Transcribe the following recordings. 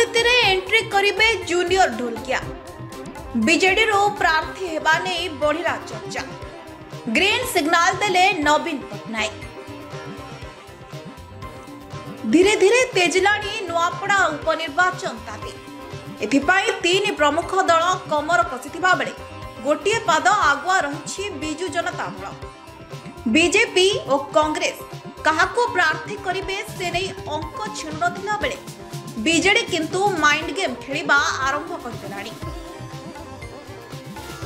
राजनीति रे entry करिबे junior Dholakia. BJD रो प्रार्थी हेबा नै बढ़िला चर्चा। ग्रीन सिग्नल देले नवीन पटनायक। धीरे धीरे तेजिलाणी नुआपड़ा उपनिर्वाचन ताती। एथिपाई तीन प्रमुख दल कमर कसिथिबा बेले गोटिए पाद आगुआ रहिछि बिजू जनता दल। बीजेपी और कांग्रेस काहाको प्रार्थी करिबे से नै अंक छिन्नथिला बेले बीजेडी किंतु माइंड गेम खेलिबा आरंभ करदेलाणी।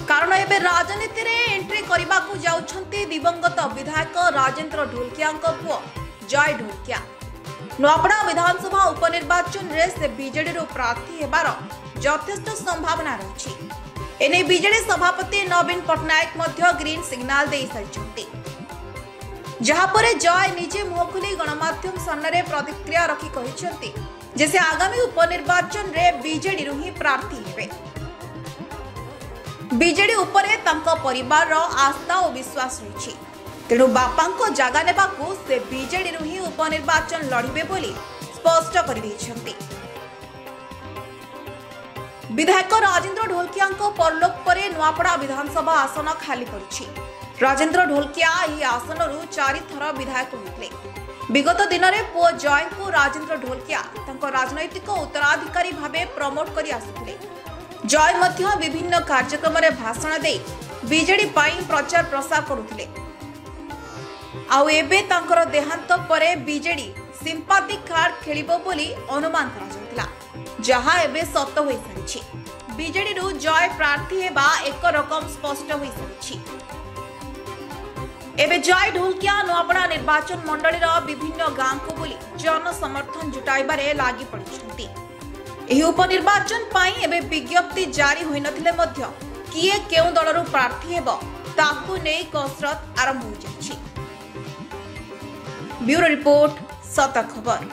कारण एबे राजनीति रे एंट्री करबा को जाउछंती दिवंगत विधायक राजेंद्र ढोलकिया पुओ जय ढोलकिया। नुआपड़ा विधानसभा उपनिर्वाचन रे से बीजेडी रो प्रार्थी हेबार यथेष्ट संभावना रही। एने बीजेडी सभापति नवीन पटनायक मध्य ग्रीन सिग्नल दे सारिछंती। जहाँ पर जय निजे मुह खुली गणमाध्यम सामने प्रतिक्रिया रखी कहिछंती जे से आगामी उपनिर्वाचन रे बीजेडी रो ही प्रार्थी हेबे। बीजेडी उपरे तांको परिवार रो आस्था और विश्वास रही। तेणु बापांको जागा नेबाकू से बीजेडी रो ही उपनिर्वाचन लड़िबे बोली स्पष्ट कर दैछंती। विधायक राजेंद्र ढोलकिया परलोक परे नुआपड़ा विधानसभा आसन खाली पड़िछि। राजेंद्र ढोलकिया यह आसन रु 4 थर विधायक होते। विगत दिन में पुओ जय को राजेंद्र ढोलकिया तांको राजनैतिक उत्तराधिकारी भावे प्रमोट करी आसुथिले। जय मध्य विभिन्न कार्यक्रम रे भाषण दे बीजेडी पाई प्रचार प्रसार करुथिले। आउ एबे तांकर देहांत परे बीजेडी सिंपाथी कार्ड खेलिबो बोली अनुमान करा जाउतिला, जहां एबे सत्य होई सारिछि। बीजेडी रु जय प्रार्थी हेबा एक रकम स्पष्ट होई सारिछि। एबे जय ढोलकिया नुआपड़ा निर्वाचन मंडली रो विभिन्न गांव को बोली जन समर्थन जुटाइबारे लागि पड़िछंती। एही उपनिर्वाचन पाई एबे विज्ञप्ति जारी होई नथिले मध्य किए केउ दलरु प्रार्थी हेबो ताकू नै कसरत आरंभ हो जायछि। ब्यूरो रिपोर्ट, सत खबर।